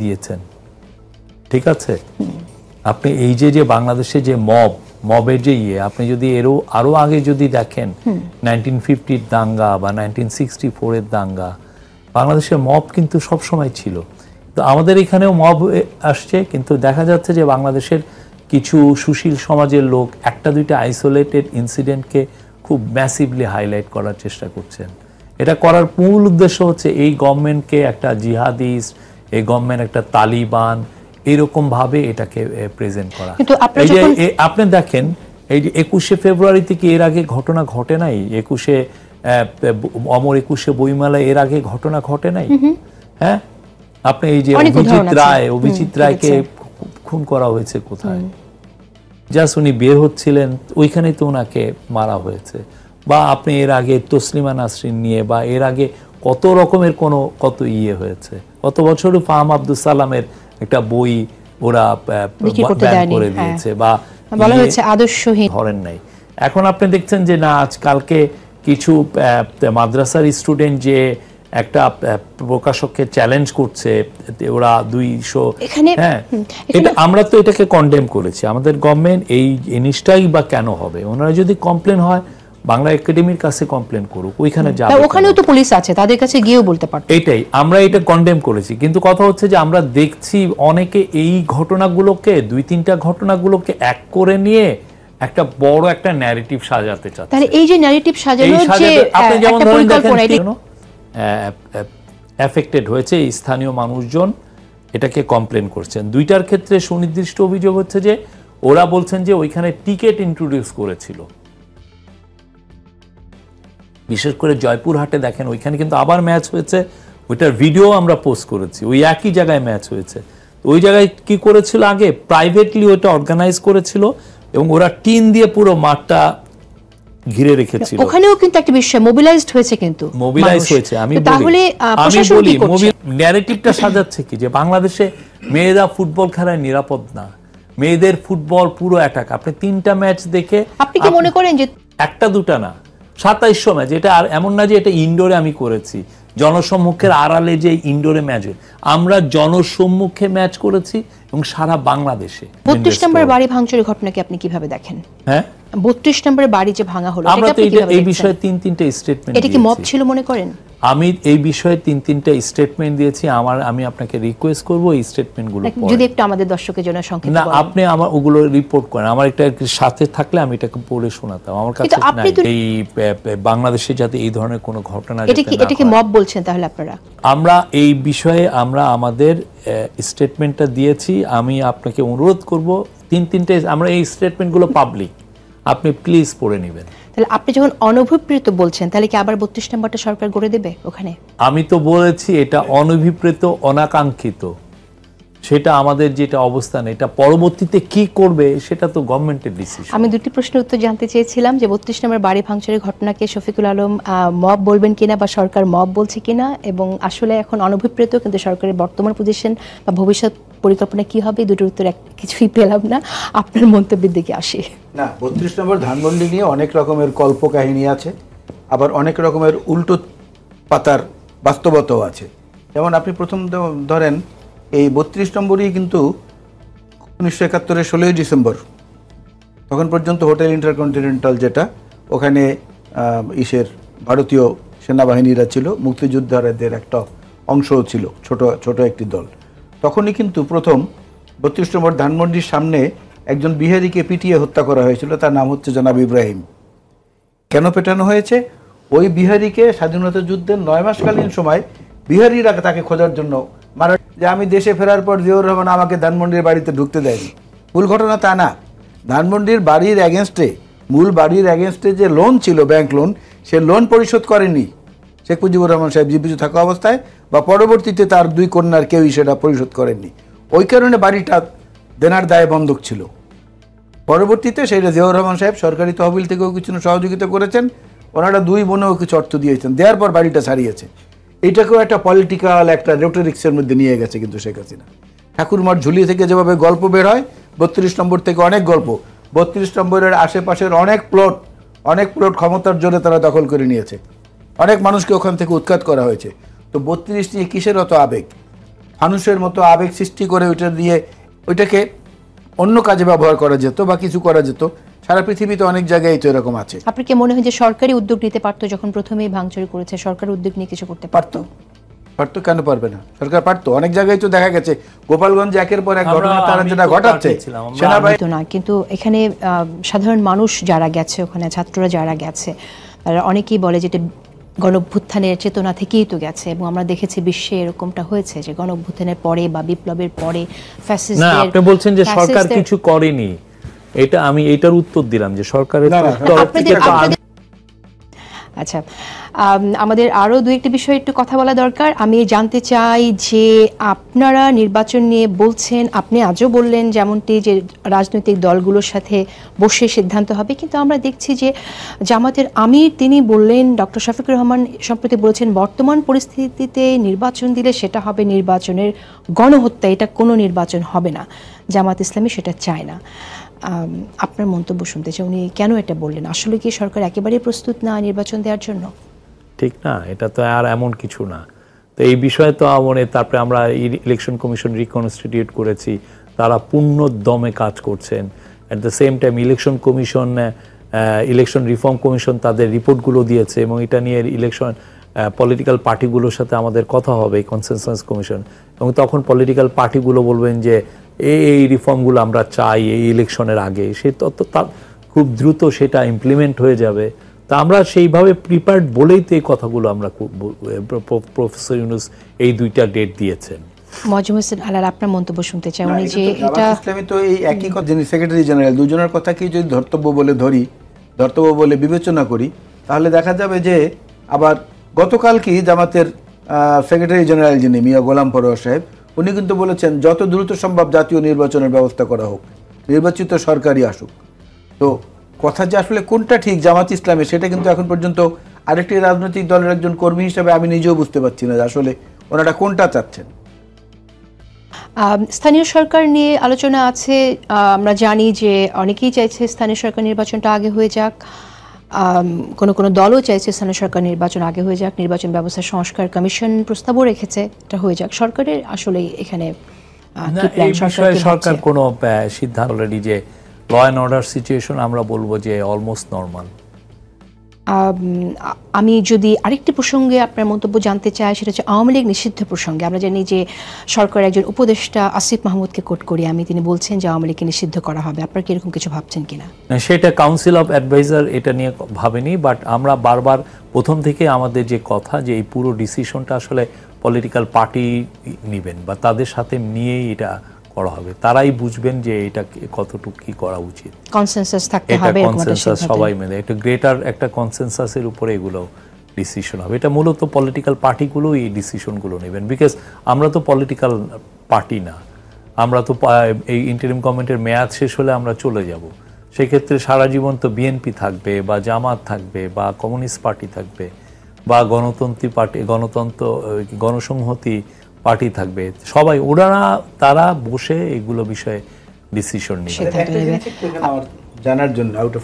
দিয়েছেন, ঠিক আছে? আপনি এই যে বাংলাদেশে যে মবের যে আপনি যদি আরো আগে যদি দেখেন 1950-র দাঙ্গা বা 1964-এর দাঙ্গা, বাংলাদেশের মব কিন্তু সব সময় ছিল। তো আমাদের এখানেও মব আসছে, কিন্তু দেখা যাচ্ছে যে বাংলাদেশের কিছু সুশীল সমাজের লোক একটা দুইটা আইসোলেটেড ইনসিডেন্টকে খুব ম্যাসিভলি হাইলাইট করার চেষ্টা করছেন। এটা করার মূল উদ্দেশ্য হচ্ছে এই গভর্নমেন্টকে একটা জিহাদিস্ট, এই গভর্নমেন্ট একটা তালিবান, এরকম ভাবে এটাকে প্রেজেন্ট করা। আপনি দেখেন এই যে 21শে ফেব্রুয়ারি থেকে এর আগে ঘটনা ঘটে নাই, 21শে বইমেলা এর আগে ঘটনা ঘটে নাই। হ্যাঁ, আপনি এই যে অভিজিৎ রায়কে খুন করা হয়েছে কোথায়? জাস্ট উনি বের হচ্ছিলেন, ওইখানেই তো ওনাকে মারা হয়েছে। বা আপনি এর আগে তসলিমা নাসরিন নিয়ে, বা এর আগে কত রকমের কত হয়েছে। গত বছরও ফাহাম আব্দুল সালামের একটা বই ওরা ব্যান করে দিয়েছে, বা বলা হয়েছে আদর্শহীন, ধরেন নাই। এখন আপনি দেখছেন যে না, আজকালকে কিছু মাদ্রাসার স্টুডেন্ট যে একটা প্রকাশককে চ্যালেঞ্জ করছে, ওরা 200, হ্যাঁ, এটা আমরা তো এটাকে কন্ডেম করেছি। আমাদের গভর্নমেন্ট এই জিনিসটাই বা কেন হবে? ওনারা যদি কমপ্লেন হয় বাংলা একাডেমির কাছে কমপ্লেন করুক, ওইখানে যাবে, ওখানেও তো পুলিশ আছে, তাদের কাছে গিয়েও বলতে পারত। এটাই আমরা এটা কন্ডেম করেছি, কিন্তু কথা হচ্ছে যে আমরা দেখছি অনেকে এই ঘটনাগুলোকে, 2-3টা ঘটনাগুলোকে এক করে নিয়ে একটা বড় একটা ন্যারেটিভ সাজাতে চাচ্ছে। তাহলে এই যে ন্যারেটিভ সাজানো, যে আপনি যেমন ধরেন দেখেন এফেক্টেড হয়েছে স্থানীয় মানুষজন, এটাকে কমপ্লেন করছেন। 2টার ক্ষেত্রে সুনির্দিষ্ট অভিযোগ হচ্ছে যে ওরা বলছেন যে ওইখানে টিকেট ইন্ট্রোডিউস করেছিল। বিশেষ করে জয়পুরহাটে দেখেন, ওইখানে কিন্তু আবার ম্যাচ হয়েছে, ওইটার ভিডিও আমরা পোস্ট করেছি। ওই একই জায়গায় ম্যাচ হয়েছে। ওই জায়গায় কি করেছিল, আগে প্রাইভেটলি ওইটা অর্গানাইজ করেছিল এবং ওরা টিন দিয়ে পুরো মাঠটা ঘিরে রেখেছিল। ওখানেও কিন্তু একটা বিষয় মোবিলাইজড হয়েছে, কিন্তু মোবিলাইজ হয়েছে। আমি বলি ন্যারেটিভটা সাজাচ্ছে কি, যে বাংলাদেশে মেয়েরা ফুটবল খেলায় নিরাপদ না, মেয়েদের ফুটবল পুরো অ্যাটাক। আপনি 3টা ম্যাচ দেখে আপনি কি মনে করেন যে একটা দুটা না, 2700 ম্যাচ, এটা আর এমন না যে এটা ইনডোরে আমি করেছি, জনসম্মুখের আড়ালে যে ইনডোরে ম্যাচ, আমরা জনসম্মুখে ম্যাচ করেছি এবং সারা বাংলাদেশে। 32 নম্বর বাড়ি ভাঙচুরের ঘটনাকে আপনি কিভাবে দেখেন? হ্যাঁ, 32 নম্বরের বাড়ি যে ভাঙা হলো, আমরা তো এই বিষয়ে 3-3টা স্টেটমেন্ট, এটা কি মব ছিল মনে করেন? আমি এই বিষয়ে 3-3টা স্টেটমেন্ট দিয়েছি। আমি আপনাকে রিকোয়েস্ট করব এই স্টেটমেন্টগুলো যদি একটু আমাদের দর্শকের জন্য সংক্ষেপে বলেন। না, আপনি আমার ওগুলো রিপোর্ট করেন, আমার একটা সাথে থাকলে আমি এটাকে পড়ে শোনাতাম। আমার কাছে এই বাংলাদেশে যাতে এই ধরনের কোনো ঘটনা, এটা কি মব বলছেন তাহলে আপনারা? আমরা এই বিষয়ে আমরা আমাদের স্টেটমেন্টটা দিয়েছি। আমি আপনাকে অনুরোধ করব 3-3টে, আমরা এই স্টেটমেন্টগুলো পাবলিক, আপনি প্লিজ পড়ে নেবেন। তাহলে আপনি যখন অনভিপ্রেত বলছেন, তাহলে কি আবার 32 নম্বরটা সরকার গড়ে দেবে ওখানে? আমি তো বলেছি এটা অনভিপ্রেত, অনাকাঙ্ক্ষিত, সেটা আমাদের যেটা অবস্থান, এটা পরবর্তীতে কি করবে সেটা তো গভর্নমেন্টের ডিসিশন। আমি 2টি প্রশ্নের উত্তর জানতে চেয়েছিলাম, যে 32 নম্বর বাড়ি ভাঙচুরের ঘটনাকে শফিকুল আলম মব বলবেন কিনা, বা সরকার মব বলছে কিনা, এবং আসলে এখন অনভিপ্রেত, কিন্তু সরকারের বর্তমান পজিশন বা ভবিষ্যৎ পরিকল্পনা কি হবে, দুটোর উত্তর কিছুই পেলাম না। আপনার মন্তব্যের দিকে আসি। না, 32 নম্বর ধানমন্ডি নিয়ে অনেক রকমের কল্পকাহিনী আছে, আবার অনেক রকমের উল্টো পাতার বাস্তবতাও আছে। যেমন আপনি প্রথম ধরেন, এই 32 নম্বরই কিন্তু 1971-এর 16ই ডিসেম্বর, তখন পর্যন্ত হোটেল ইন্টারকন্টিনেন্টাল, যেটা ওখানে ভারতীয় সেনাবাহিনীরা ছিল, মুক্তিযোদ্ধাদের একটা অংশও ছিল, ছোট একটি দল। তখনই কিন্তু প্রথম 32 নম্বর ধানমন্ডির সামনে একজন বিহারিকে পিটিয়ে হত্যা করা হয়েছিল, তার নাম হচ্ছে জনাব ইব্রাহিম। কেন পেটানো হয়েছে? ওই বিহারিকে স্বাধীনতা যুদ্ধের 9 মাসকালীন সময় বিহারিরা তাকে খোঁজার জন্য মারা, যে আমি দেশে ফেরার পর জিয়াউর রহমান আমাকে ধানমন্ডির বাড়িতে ঢুকতে দেয়নি। মূল ঘটনা তা না, ধানমন্ডির বাড়ির এগেনস্টে, মূল বাড়ির এগেনস্টে যে লোন ছিল, ব্যাংক লোন, সে লোন পরিশোধ করেনি শেখ মুজিবুর রহমান সাহেব জীবিত থাকা অবস্থায়, বা পরবর্তীতে তার 2 কন্যার কেউই সেটা পরিশোধ করেননি। ওই কারণে বাড়িটা দেনার দায়ে বন্ধক ছিল। পরবর্তীতে সেইটা জিয়াউর রহমান সাহেব সরকারি তহবিল থেকেও কিছু সহযোগিতা করেছেন, ওনারা 2 বোনেও কিছু অর্থ দিয়েছেন, দেওয়ার পর বাড়িটা ছাড়িয়েছে। এইটাকেও একটা পলিটিক্যাল একটা রেটোরিক্সের মধ্যে নিয়ে গেছে কিন্তু শেখ হাসিনা। ঠাকুরমার ঝুলি থেকে যেভাবে গল্প বের হয়, 32 নম্বর থেকে অনেক গল্প, 32 নম্বরের আশেপাশের অনেক প্লট ক্ষমতার জোরে তারা দখল করে নিয়েছে, অনেক মানুষকে ওখান থেকে উৎখাত করা হয়েছে। তো 32 নিয়ে কিসের অত আবেগ? মানুষের মতো আবেগ সৃষ্টি করে ওইটা দিয়ে ওইটাকে অন্য কাজে ব্যবহার করা যেত বা কিছু করা যেত। সারা পৃথিবীতে অনেক জায়গায় তো এরকম আছে। আপনার কি মনে হয় যে সরকারি উদ্যোগ নিতে পারতো? যখন প্রথমেই ভাঙচুর করেছে সরকার উদ্যোগ নিয়ে কিছু করতে পারতো? পারতো, কেন পারবে না? সরকার পারতো। অনেক জায়গায় তো দেখা গেছে গোপালগঞ্জে একের পর এক ঘটনা তারা যেটা ঘটাচ্ছে সেনাবাহিনী না, কিন্তু এখানে সাধারণ মানুষ যারা গেছে, ওখানে ছাত্ররা যারা গেছে, তারা অনেকেই বলে যে গণঅভ্যুত্থানের চেতনা থেকেই তো গেছে, এবং আমরা দেখেছি বিশ্বে এরকমটা হয়েছে যে গণঅভ্যুত্থানের পরে বা বিপ্লবের পরে না, আপনি বলছেন যে সরকার কিছু করেনি, এটা আমি এটার উত্তর দিলাম যে সরকারের আচ্ছা, আমাদের আরও দু একটি বিষয় একটু কথা বলা দরকার। আমি জানতে চাই যে আপনারা নির্বাচন নিয়ে বলছেন, আপনি আজও বললেন যেমনটি যে রাজনৈতিক দলগুলোর সাথে বসে সিদ্ধান্ত হবে, কিন্তু আমরা দেখছি যে জামাতের আমির তিনি বললেন, ডক্টর শফিকুর রহমান সম্প্রতি বলেছেন বর্তমান পরিস্থিতিতে নির্বাচন দিলে সেটা হবে নির্বাচনের গণহত্যা, এটা কোনো নির্বাচন হবে না। জামাত ইসলামী সেটা চায় না। আপনার মন্তব্য শুনতে চাই, উনি কেন এটা বললেন? আসলে কি সরকার একেবারেই প্রস্তুত না নির্বাচন দেওয়ার জন্য? ঠিক না, এটা তো আর এমন কিছু না। তো এই বিষয়ে তো তারপরে আমরা ইলেকশন কমিশন রিকনস্টিটিউট করেছি, তারা পূর্ণ দমে কাজ করছেন। At the same time election reform commission তাদের রিপোর্টগুলো দিয়েছে, এবং এটা নিয়ে পলিটিক্যাল পার্টিগুলোর সাথে আমাদের কথা হবে, কনসেনসাস কমিশন, এবং তখন পলিটিক্যাল পার্টিগুলো বলবেন যে এই রিফর্মগুলো আমরা চাই এই ইলেকশনের আগে, সে খুব দ্রুত সেটা ইমপ্লিমেন্ট হয়ে যাবে। তা আমরা সেইভাবে প্রিপেয়ার্ড বলেই তো এই কথাগুলো আমরা প্রফেসর ইউনূস এই দুইটা ডেট দিয়েছেন। মজুম হোসেন আলাল, আপনার মন্তব্য শুনতে চাই। উনি যে এটা ইসলামী তো এই একই কথা, যিনি সেক্রেটারি জেনারেল, দুজনের কথাকেই যদি ধর্তব্য বলে বিবেচনা করি, তাহলে দেখা যাবে যে আবার গতকাল কি জামাতের সেক্রেটারি জেনারেল যিনি মিয়া গোলাম পরোয়ার সাহেব, উনি কিন্তু বলেছেন যত দ্রুত সম্ভব জাতীয় নির্বাচনের ব্যবস্থা করা হোক, নির্বাচিত সরকারই আসুক। তো কথা যে আসলে কোনটা ঠিক জামাত ইসলামে, সেটা কিন্তু এখন পর্যন্ত আরেকটি রাজনৈতিক দলের একজন কর্মী হিসেবে আমি নিজেও বুঝতে পারছি না যে আসলে ওনারা কোনটা চাচ্ছেন। স্থানীয় সরকার নিয়ে আলোচনা আছে। আমরা জানি যে অনেকেই চাইছে স্থানীয় সরকার নির্বাচনটা আগে হয়ে যাক, কোনো দলও চাইছে স্থানীয় সরকার নির্বাচন আগে হয়ে যাক, নির্বাচন ব্যবস্থা সংস্কার কমিশন প্রস্তাবও রেখেছে এটা হয়ে যাক। সরকারের আসলে এখানে সরকার কোনো সিদ্ধান্ত অলরেডি যে ল অ্যান্ড অর্ডার সিচুয়েশন আমরা বলবো যে অলমোস্ট নর্মাল। আমি যদি আরেকটি প্রসঙ্গে আপনার মন্তব্য জানতে চাই, সেটা হচ্ছে আওয়ামী লীগ নিষিদ্ধ প্রসঙ্গে। আমরা জানি যে সরকার একজন উপদেষ্টা আসিফ মাহমুদকে কোট করি তিনি বলছেন যে আওয়ামী লীগকে নিষিদ্ধ করা হবে। আপনার কি এরকম কিছু ভাবছেন কিনা? সেটা কাউন্সিল অফ অ্যাডভাইজার এটা নিয়ে ভাবেনি, বাট আমরা বারবার প্রথম থেকে আমাদের যে কথা যে এই পুরো ডিসিশনটা আসলে পলিটিক্যাল পার্টি নেবেন বা তাদের সাথে নিয়েই এটা করা হবে, তারাই বুঝবেন যে এটা কতটুকু কি করা উচিত। কনসেনসাস থাকতে হবে, কনসেনসাস সবাই মিলে একটা গ্রেটার একটা কনসেনসাসের উপরে এগুলো ডিসিশন হবে। এটা মূলত পলিটিক্যাল পার্টিগুলো এই ডিসিশনগুলো নেবেন, বিকজ আমরা তো পলিটিক্যাল পার্টি না, আমরা তো এই ইন্টারিম গভর্নমেন্টের মেয়াদ শেষ হলে আমরা চলে যাব। সেক্ষেত্রে সারা জীবন তো বিএনপি থাকবে বা জামাত থাকবে বা কমিউনিস্ট পার্টি থাকবে বা গণসংহতি পার্টি থাকবে, সবাই তারা বসে এগুলো বিষয়ে ডিসিশন নেবে। জানার জন্য আউট অফ